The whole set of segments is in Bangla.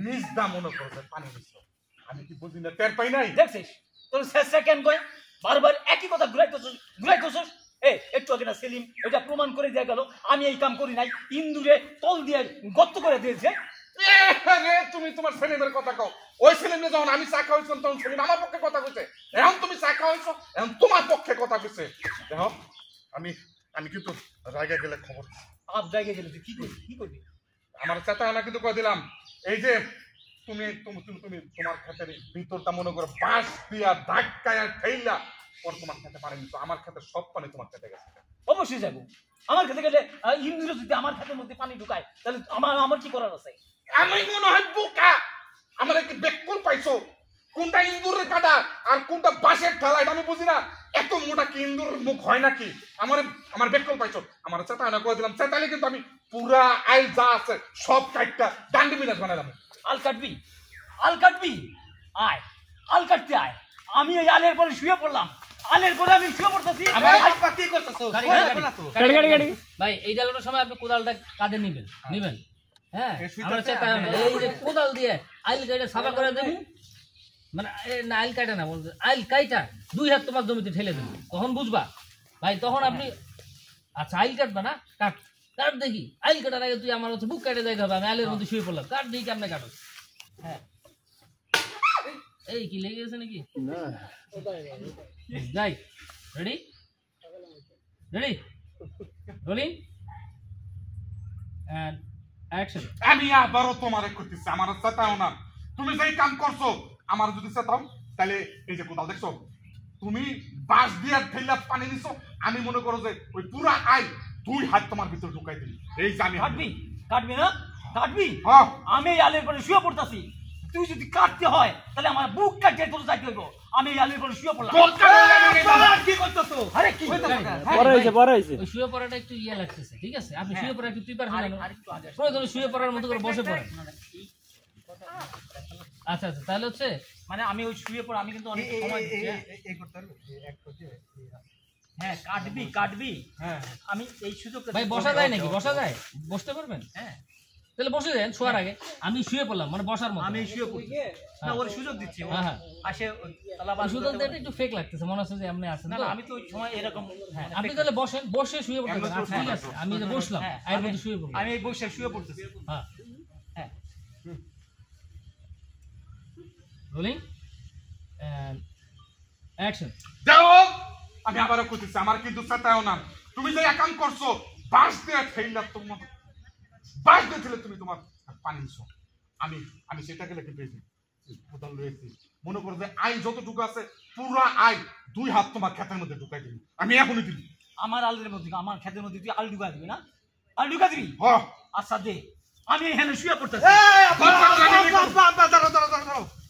নিজ দা মনে করছে পানি দিছ আমি কি বুঝি না টের পাই নাই দেখছিস তোর সেকেন্ড কই বারবার একই কথা ঘুরাইতেছস একটু আগে না সেলিম এটা প্রমাণ করে দিয়ে গেল আমি এই কাম করি নাই ইন্দুরে তল দিয়ে গর্ত করে দিয়েছে তুমি তোমার সেলিমের কথা কও ওই সেলিমে যখন আমি চা খাওয়াইছিলাম তখন সেলিম আমার পক্ষে কথা কইছে এখন তুমি চা খাওয়াইছো এখন তোমার পক্ষে কথা কইছে দেখো আমি আমি কিন্তু রাইগা গেলে খবর আপ জায়গায় গেলে তুই কি করবি আমার চাটা না কিন্তু কই দিলাম এই যে তুমি তুমি তুমি তোমার ক্ষেতের ভিতরটা মনে করো বাঁশ দিয়া ধাক্কায়া ঠেইলা পর তোমার খেতে পারেনি তো আমার খেতে সব পানি তোমার খেতে গেছে অবশ্যই যাবো আমার খেতে গেলে ইন্দুরে যদি আমার খেতের মধ্যে পানি ঢুকায় তাহলে আমার কি করার আছে আমি মনে হয় বোকা আমার কি বেকুল পাইছো কোনটা ইন্দুরের কাটা আর কোনটা বাঁশের ঠেলা এটা আমি বুঝি না এত মোটা কি ইন্দুর মুখ হয় নাকি আমার বেকুল পাইছো আমার চাটা না করে দিলাম চাটালে কিন্তু আমি পুরা আইল যা আছে সব কাটটা ডান্ডি মিনাস বানাইলাম আল কাটবি আয় আল কাটতে আয় আমি এই আলের পরে শুয়ে পড়লাম আলের পরে আমি শুয়ে পড়তেছি কি করতেছো গাড়ি ভাই এই ডালানোর সময় আপনি কোদালটা কাঁধে নিবেন হ্যাঁ আমরা চেষ্টা এই যে কোদাল দিয়ে আইল কাইটা সাফা করে দেবো মানে না আইল কাটা না বলতে আইল কাইটা 2 হাত তোমার জমিতে ঠেলে দেবো তখন বুঝবা ভাই তখন আপনি আচ্ছা আইল কাটবা না কাট দেখি আইল কাটার আগে তুই আমার হচ্ছে বুক কাটে যাইতে হবে আমি আইলের মধ্যে শুয়ে পড়লাম কাট দেখি কেমনে কাটো হ্যাঁ এই কি লেগে গেছে নাকি না যাই রেডি রোলিং এন্ড অ্যাকশন আমি আবারও তোমারে করতেছি আমার চাটাও না তুমি যেই কাম করছো আমার যদি চাটাও তাহলে এই যে কোদাল দেখছো তুমি বাঁশ দিয়ে ঠেলা পানি নিছো আমি মনে করো যে ওই পুরা আইল 2 হাত তোমার ভিতর ঢুকাই দিই এই যে আমি কাটবি না হ্যাঁ আমি এই আলের পরে শুয়ে পড়তাছি তুই যদি কাটতে হয় তাহলে আমার বুক কাটে তোর যাইতে হইব আমি এই আলের পরে শুয়ে পড়লাম কি করতেছো আরে কি পরে হইছে ওই শুয়ে পড়াটা একটু ইয়া লাগতেছে ঠিক আছে আপনি শুয়ে পড়া একটু প্রিপারেশন নেন আরেকটু আগে প্রয়োজনে শুয়ে পড়ার মতো করে বসে পড়েন আচ্ছা তাহলে হচ্ছে মানে আমি ওই শুয়ে পড়ে আমি কিন্তু অনেক সময় এই করতে পারবো এক করতে হ্যাঁ কাটবি হ্যাঁ আমি এই সুযোগ ভাই বসা যায় নাকি বসা যায় বসতে পারবেন হ্যাঁ তাহলে বসে যান শোয়ার আগে আমি শুয়ে পড়লাম মানে বসার মতো আমি শুয়ে পড়ি না ওর সুযোগ দিচ্ছি হ্যাঁ আসে তালাবাস সুযোগ দিতে একটু ফেক লাগতেছে মনে হচ্ছে যে আপনি আছেন না আমি তো ওই সময় এরকম হ্যাঁ আপনি তাহলে বসেন বসে শুয়ে পড়তে পারেন ঠিক আছে আমি তো বসলাম এর মধ্যে শুয়ে পড়লাম আমি এই বসে শুয়ে পড়তেছি হ্যাঁ রোলিং এন্ড অ্যাকশন দাও আমি আবারও করতেছি আমার কিন্তু চাটাও না তুমি যে কাম করছো বাঁশ দিয়ে ঠেলা তোমার বাঁশ দিয়ে ঠেলে তুমি তোমার পানি নিছো আমি সেটাকে লেখে পেয়েছি কোদাল রয়েছি মনে করো যে আইল যতটুকু আছে পুরা আইল 2 হাত তোমার ক্ষেতের মধ্যে ঢুকাই দিবি আমি এখনই দিবি আমার আলের মধ্যে আমার ক্ষেতের মধ্যে তুই আল ঢুকাই দিবি না আল ঢুকাই দিবি হ্যাঁ আচ্ছা দে আমি এখানে শুয়ে পড়তেছি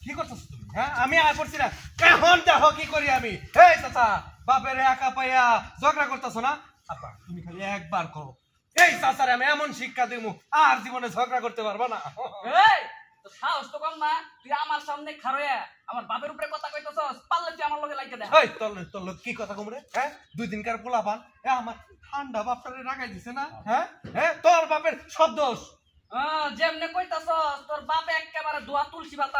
কি করতেছ তুমি হ্যাঁ আমি আয় পড়ছি না এখন দেখো কি করি আমি এই চাচা বাপের একা পাইয়া ঝগড়া করতেছো না আপা তুমি খালি একবার করো এই চাচারে আমি এমন শিক্ষা দেবো আর জীবনে ঝগড়া করতে পারবা না এই তো সাহস তো কম না তুই আমার সামনে খারয়া আমার বাপের উপরে কথা কইতেছস পারলে তুই আমার লগে লাইতে দে এই তোর কি কথা কমরে হ্যাঁ 2 দিনকার পোলাপান আমার ঠান্ডা বাপটারে রাগাই দিছে না হ্যাঁ তোর বাপের সব দোষ যেমনে কইতাছস তোর বাপ একেবারে দোয়া তুলসী পাতা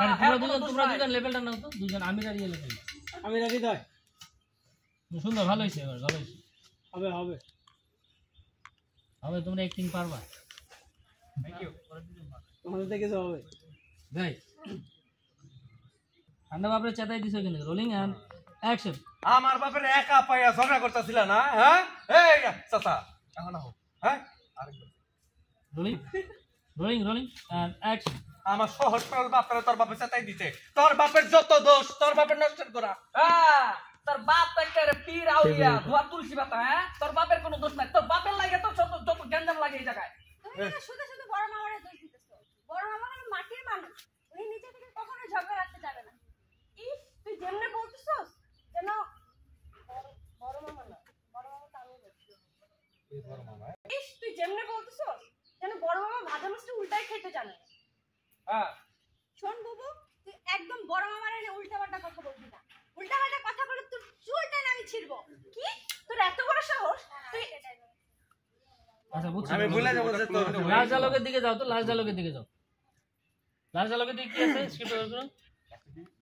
তোমরা দুজন লেভেলটা নাও তো দুজন আমি দাঁড়িয়ে লেভেল আমি দাঁড়িয়ে দাও সুন্দর ভালো হইছে এবার ভালো হইছে হবে তোমরা অ্যাক্টিং পারবা থ্যাংক ইউ তোমাদের দেখে হবে ভাই ঠান্ডা বাপরে চেতাই দিছো কেন রোলিং এন্ড অ্যাকশন আমার বাপের একা পাইয়া ঝগড়া করতেছিল না হ্যাঁ এই চাচা এখন আহ হ্যাঁ আরেকবার রোলিং এন্ড অ্যাকশন আমার সহজ সরল বাপরে তোর বাপে চেতাই দিতে তোর বাপের যত দোষ তোর বাপের নষ্ট করা তোর বাপ একেবারে পীর আউলিয়া দোয়া তুলসী পাতা হ্যাঁ তোর বাপের কোনো দোষ নাই তোর বাপের লাগে তো যত গঞ্জাম লাগে এই জায়গায় শুধু শুধু বড় মামারে দোষ দিতেছো বড় মামা হলো মাটির মানুষ উনি নিজে থেকে কখনো ঝগড়া রাখতে যাবে না ইস তুই যেমনে বলতেছস যেন বড় মামা না বড় মামা তো আমি বলছি এই বড় মামা ইস তুই যেমনে বলতেছস যেন বড় মামা ভাজা মাছটা উল্টাই খেতে জানে হ্যাঁ শোন বাবু তুই একদম বড় মামারে উল্টাপাল্টা কথা বলবি না উল্টাপাল্টা কথা বলে তোর চুলটা আমি ছিড়বো কি তোর এত বড় সাহস তুই আচ্ছা বুঝছি আমি ভুলে যাব যে তোর লাস্ট ডায়লগের দিকে যাও তো লাস্ট ডায়লগের দিকে যাও নার্স লগে তুই কি আছে স্ক্রিপ্ট